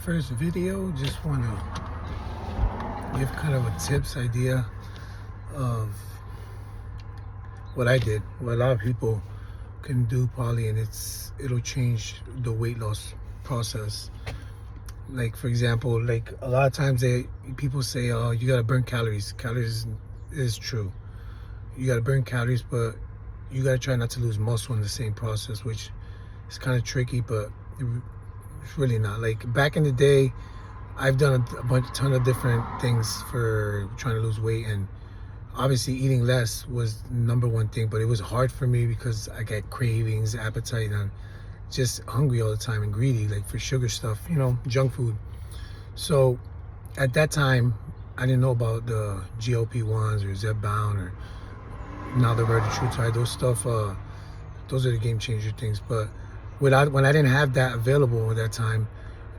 first video, just want to give kind of a tips idea of what I did, what a lot of people can do probably, and it'll change the weight loss process. Like for example, like a lot of times people say, oh, you gotta burn calories. Calories is true. You gotta burn calories, but you gotta try not to lose muscle in the same process, which is kind of tricky, but it's really not. Like back in the day, I've done a ton of different things for trying to lose weight, and obviously eating less was number one thing, but it was hard for me because I get cravings, appetite, and just hungry all the time and greedy, like for sugar stuff, junk food. So at that time, I didn't know about the GLP-1s or Zepbound or now the Reta, those stuff. Those are the game changer things. But when I didn't have that available at that time,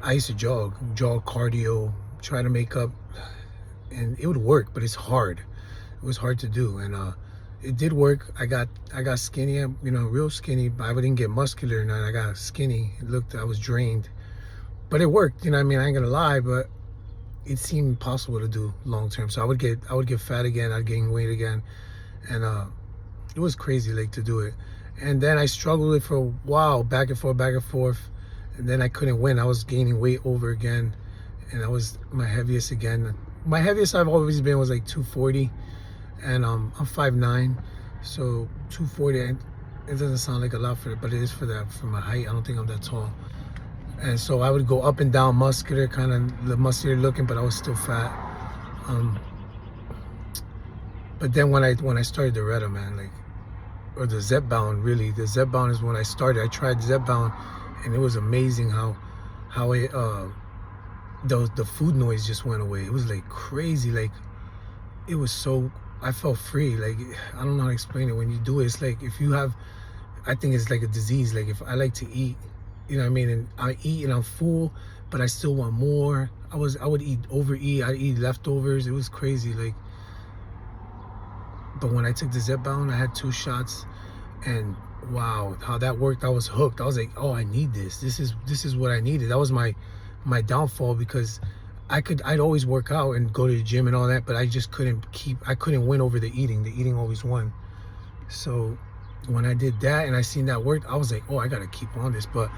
I used to jog cardio, try to make up, and it would work, but it's hard. It was hard to do, and it did work. I got skinny, real skinny. I didn't get muscular, and I got skinny. I was drained, but it worked. I ain't gonna lie, but it seemed impossible to do long term. So I would get fat again. I'd gain weight again, and it was crazy, like, to do it. And then I struggled with it for a while, back and forth, and then I couldn't win. I was gaining weight over again, and I was my heaviest again. My heaviest I've always been was like 240. And I'm 5'9", so 240, it doesn't sound like a lot but it is for my height. I don't think I'm that tall. And so I would go up and down, muscular, kind of the muscular looking, but I was still fat. But then when I started the Reta, man, or the Zepbound, really, the Zepbound is when I started. I tried Zepbound, and it was amazing how it the food noise just went away. It was like crazy, like it was so. I felt free. Like, I don't know how to explain it. When you do it, it's like if you have, I think it's like a disease. Like if I like to eat, and I eat and I'm full, but I still want more. I would overeat. I'd eat leftovers. It was crazy. But when I took the Zepbound, I had 2 shots, and wow, how that worked. I was hooked. I was like, oh, I need this. This is what I needed. That was my downfall, because I'd always work out and go to the gym and all that, but I just I couldn't win over the eating. The eating always won. So when I did that and I seen that worked, I was like, oh, I gotta keep on this. But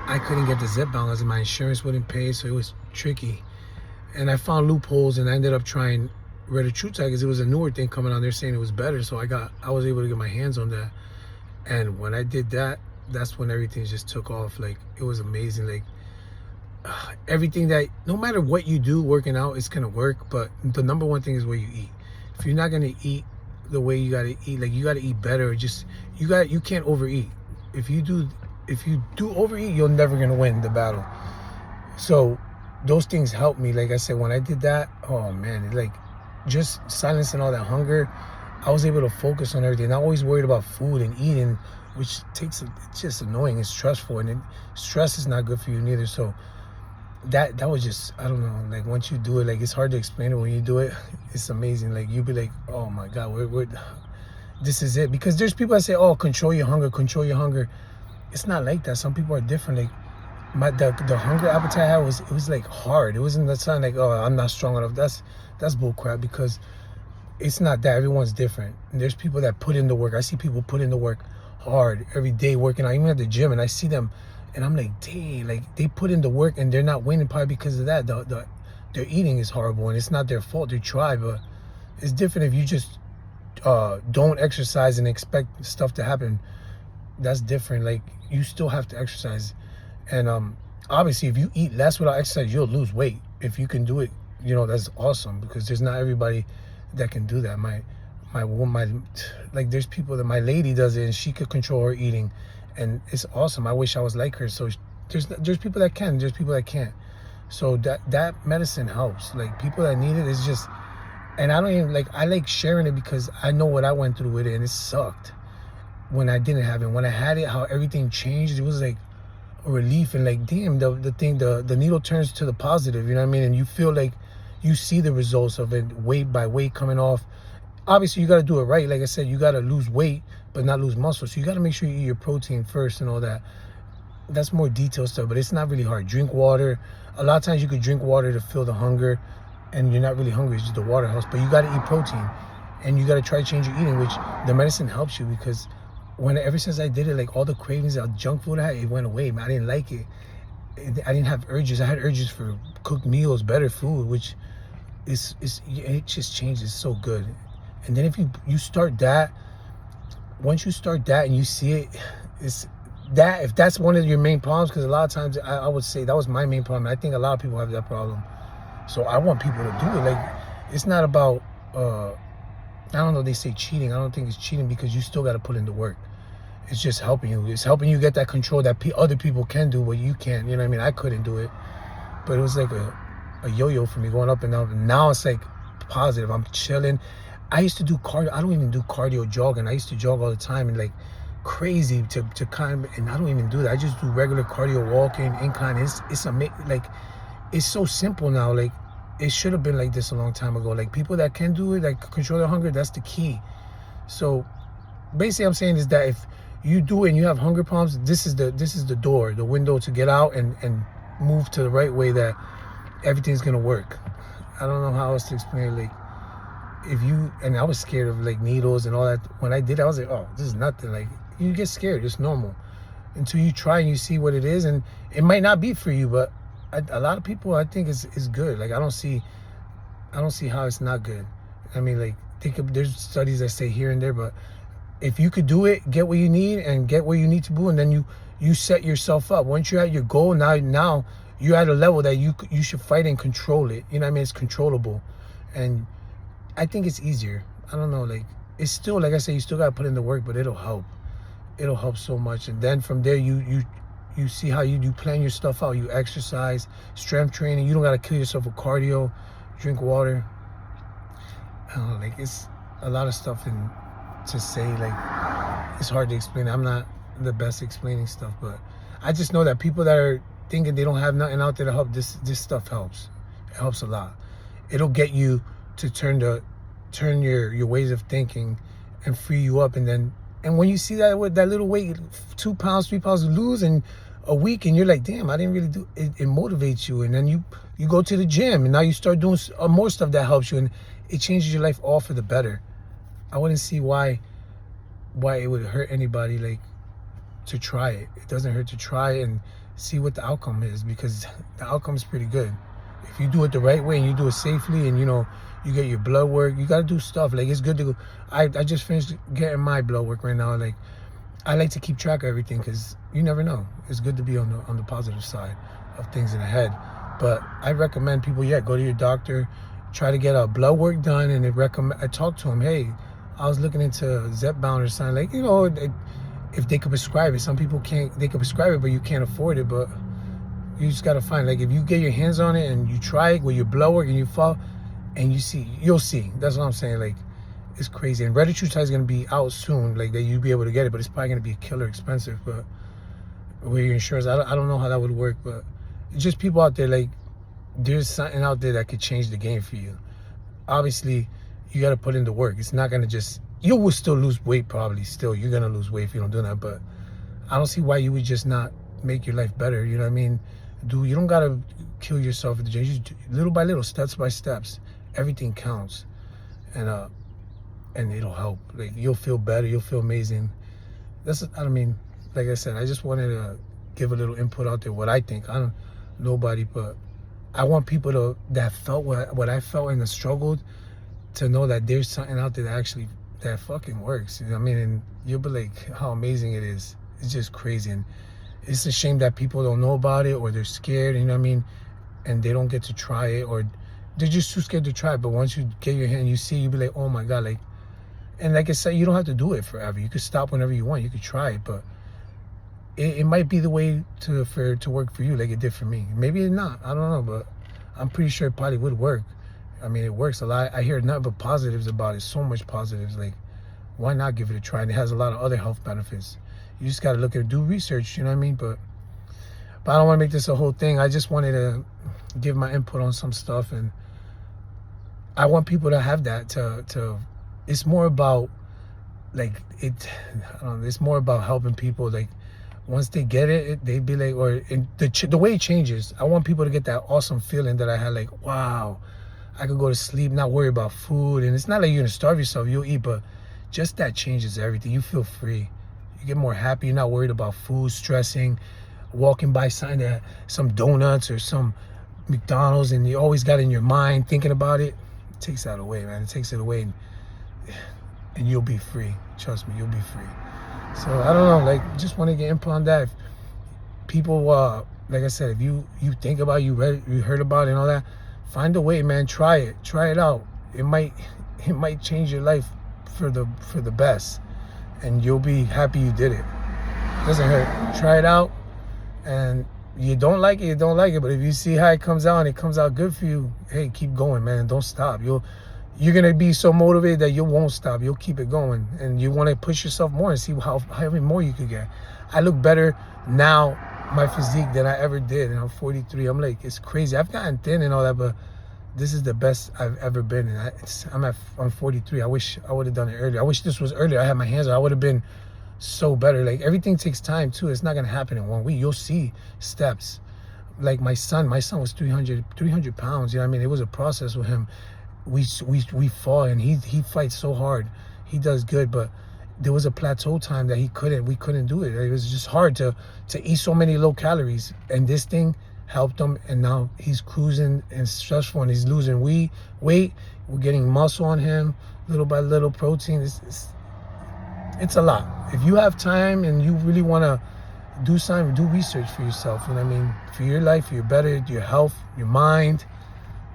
I couldn't get the Zepbound as my insurance wouldn't pay, so it was tricky. And I found loopholes, and I ended up trying Reta because it was a newer thing coming on. They're saying it was better, so I was able to get my hands on that. And when I did that, that's when everything just took off. Like, it was amazing. Like, everything that, no matter what you do working out, it's gonna work, but the number one thing is where you eat. If you're not gonna eat the way you gotta eat, like, you gotta eat better. You can't overeat. If you do overeat, you're never gonna win the battle. So those things helped me. Like I said, when I did that, oh man, it, like, just silencing all that hunger, I was able to focus on everything. Not always worried about food and eating, which it's just annoying. It's stressful, and stress is not good for you neither. So that was just, I don't know, like, once you do it, like, it's hard to explain it. When you do it, it's amazing. Like, you'll be like, oh my God, this is it. Because there's people that say, oh, control your hunger. It's not like that. Some people are different. Like, the hunger appetite I had was like hard. It wasn't that sign like, oh, I'm not strong enough. That's bull crap, because it's not that. Everyone's different. And there's people that put in the work. I see people put in the work hard every day working out, even at the gym, and I see them, and I'm like, dang, like, they put in the work and they're not winning probably because of that. Their eating is horrible, and it's not their fault. They try, but it's different if you just don't exercise and expect stuff to happen. That's different. Like, you still have to exercise, and obviously if you eat less without exercise, you'll lose weight. If you can do it, that's awesome, because there's not everybody that can do that. Like, there's people that, my lady does it, and she could control her eating, and it's awesome. I wish I was like her. So there's people that can, there's people that can't. So that medicine helps. Like, people that need it, it's just, and I don't even, like, I like sharing it because I know what I went through with it, and it sucked when I didn't have it. When I had it, how everything changed, it was like a relief, and like, damn, the needle turns to the positive, you know what I mean? And you feel like you see the results of it, weight by weight coming off. Obviously, you got to do it right. Like I said, you got to lose weight, but not lose muscle. So you got to make sure you eat your protein first and all that. that's more detailed stuff, but it's not really hard. Drink water. A lot of times you could drink water to fill the hunger, and you're not really hungry. It's just the water helps. But you got to eat protein, and you got to try to change your eating, which the medicine helps you because ever since I did it, like all the cravings of junk food I had, it went away. Man, I didn't like it. I didn't have urges. I had urges for cooked meals, better food, which it just changes so good. And then if you start that, once you start that and you see it, it's that if that's one of your main problems, because a lot of times I would say that was my main problem. I think a lot of people have that problem. So I want people to do it. Like, it's not about I don't know, they say cheating. I don't think it's cheating because you still got to put in the work. It's just helping you. It's helping you get that control that other people can do, but you can't. You know what I mean? I couldn't do it, but it was like a yo-yo for me, going up and down. And now it's like positive. I'm chilling. I used to do cardio. I don't even do cardio jogging. I used to jog all the time and like crazy to kind of, and I don't even do that. I just do regular cardio, walking, incline. It's amazing. Like, it's so simple now. Like, it should have been like this a long time ago. Like, people that can do it, like control their hunger, that's the key. So basically I'm saying is that if you do it and you have hunger problems, this is the door, the window to get out and move to the right way, that everything's gonna work. I don't know how else to explain it. Like, if you, and I was scared of like needles and all that. When I did it, I was like, oh, this is nothing. Like, you get scared, it's normal until you try and you see what it is, and it might not be for you, but a lot of people, I think is good. Like, I don't see how it's not good. I mean, like, there's studies that say here and there, but if you could do it, get what you need and get where you need to do, and then you set yourself up. Once you're at your goal, now you're at a level that you should fight and control it. You know what I mean? It's controllable, and I think it's easier. I don't know, like, it's still, like I said, you still gotta put in the work, but it'll help. It'll help so much, and then from there you see how you plan your stuff out. You exercise, strength training. You don't gotta kill yourself with cardio. Drink water. I don't know, like, it's a lot of stuff to say. Like, it's hard to explain. I'm not the best explaining stuff, but I just know that people that are thinking they don't have nothing out there to help, this stuff helps. It helps a lot. It'll get you to turn your ways of thinking and free you up, and when you see that with that little weight, 2 pounds, 3 pounds to lose in a week, and you're like, damn, I didn't really do it. It motivates you, and then you go to the gym, and now you start doing more stuff that helps you, and it changes your life all for the better. I wouldn't see why it would hurt anybody, like, to try it. It doesn't hurt to try and see what the outcome is, because the outcome is pretty good. If you do it the right way and you do it safely, and you get your blood work, you got to do stuff. Like, it's good to go. I just finished getting my blood work right now. Like, I like to keep track of everything because you never know. It's good to be on the positive side of things in the head. But I recommend people, go to your doctor, try to get a blood work done, and I talk to them, hey, I was looking into Zepbound or something, like, if they could prescribe it. Some people can't, they could prescribe it, but you can't afford it. But you just got to find, like, if you get your hands on it and you try it with your blood work and you fall, and you'll see. That's what I'm saying. Like, it's crazy. And retatrutide is going to be out soon, like, that you'll be able to get it, but it's probably going to be killer expensive. But with your insurance, I don't know how that would work, but it's just people out there, like, there's something out there that could change the game for you. Obviously, you got to put in the work. It's not going to just, you will still lose weight, probably. Still, you're going to lose weight if you don't do that, but I don't see why you would just not make your life better. You know what I mean? You don't got to kill yourself at the gym. You just, little by little, steps by steps, everything counts, and it'll help. Like, you'll feel better. You'll feel amazing. Like I said, I just wanted to give a little input out there, what I think. Nobody, but I want people that felt what I felt and that struggled, to know that there's something out there that fucking works. You know what I mean? And you'll be like, how amazing it is. It's just crazy. And it's a shame that people don't know about it, or they're scared, you know what I mean? And they don't get to try it, or they're just too scared to try it. But once you get your hand, you see, you be like, oh my God, like, and like I said, you don't have to do it forever. You could stop whenever you want. You could try it, but it might be the way to work for you, like it did for me. Maybe it's not. I don't know, but I'm pretty sure it probably would work. I mean, it works a lot. I hear nothing but positives about it. So much positives. Like, why not give it a try? And it has a lot of other health benefits. You just got to look at it, do research. You know what I mean? But I don't want to make this a whole thing. I just wanted to give my input on some stuff, and I want people to have that. It's more about, like, I don't know, it's more about helping people. Like, once they get it, they be like, or the way it changes. I want people to get that awesome feeling that I had, like, wow, I could go to sleep, not worry about food. And it's not like you're gonna starve yourself, you'll eat, but just that changes everything. You feel free. You get more happy. You're not worried about food, stressing, walking by some donuts or some McDonald's, and you always got in your mind thinking about it. It takes that away, man. It takes it away, and you'll be free. Trust me, you'll be free. So I don't know, like, just want to get input on that. If people, like I said, if you think about it, you heard about it and all that, find a way, man. Try it out. It might change your life for the best, and you'll be happy you did it. Doesn't hurt. Try it out, and you don't like it, but if you see how it comes out and it comes out good for you, hey, keep going, man. Don't stop. You're gonna be so motivated that you won't stop. You'll keep it going, and you want to push yourself more and see how many more you could get. I look better now, my physique, than I ever did, and I'm 43. I'm like, it's crazy. I've gotten thin and all that, but this is the best I've ever been. And I'm 43. I wish I would have done it earlier. I wish this was earlier. I had my hands on. I would have been so better. Like, everything takes time too. It's not gonna happen in 1 week. You'll see steps. Like my son was 300 pounds. You know what I mean? It was a process with him. We fought, and he fights so hard. He does good, but there was a plateau time that we couldn't do it. It was just hard to eat so many low calories, and this thing helped him, and now he's cruising and stressful, and he's losing weight. We're getting muscle on him little by little, protein. It's a lot. If you have time and you really want to do something, do research for yourself. You know what I mean? For your life, for your better, your health, your mind.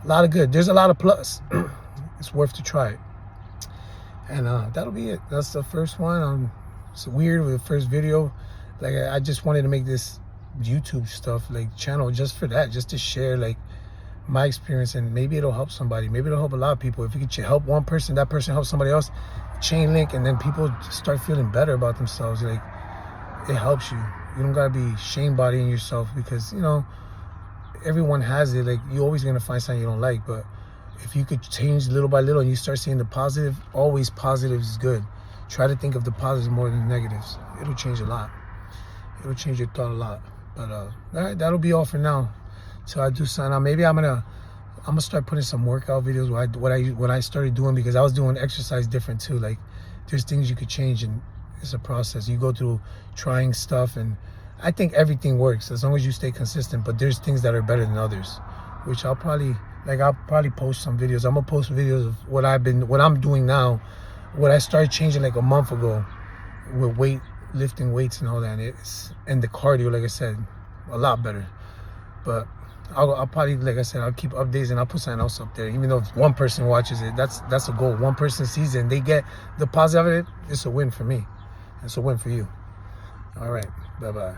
A lot of good. There's a lot of plus. It's worth to try it. And that'll be it. That's the first one. It's weird with the first video. Like, I just wanted to make this YouTube stuff, like, channel just for that, just to share, like, my experience, and maybe it'll help somebody. Maybe it'll help a lot of people. If you could help one person, that person helps somebody else. Chain link, and then people start feeling better about themselves. Like, it helps you. You don't gotta be shame bodying yourself, because, you know, everyone has it. Like, you're always gonna find something you don't like, but if you could change little by little and you start seeing the positive, always positive is good. Try to think of the positives more than the negatives. It'll change a lot. It'll change your thought a lot. But all right, that'll be all for now. So I do sign out. Maybe I'm gonna start putting some workout videos. What I started doing, because I was doing exercise different too. Like, there's things you could change, and it's a process. You go through trying stuff, and I think everything works as long as you stay consistent. But there's things that are better than others, which I'll probably post some videos. I'm gonna post videos of what I'm doing now, what I started changing like a month ago with lifting weights and all that. And the cardio, like I said, a lot better. But I'll probably, like I said, I'll keep updates, and I'll put something else up there. Even though if one person watches it, that's a goal. One person sees it and they get the positive of it, it's a win for me. It's a win for you. All right, bye-bye.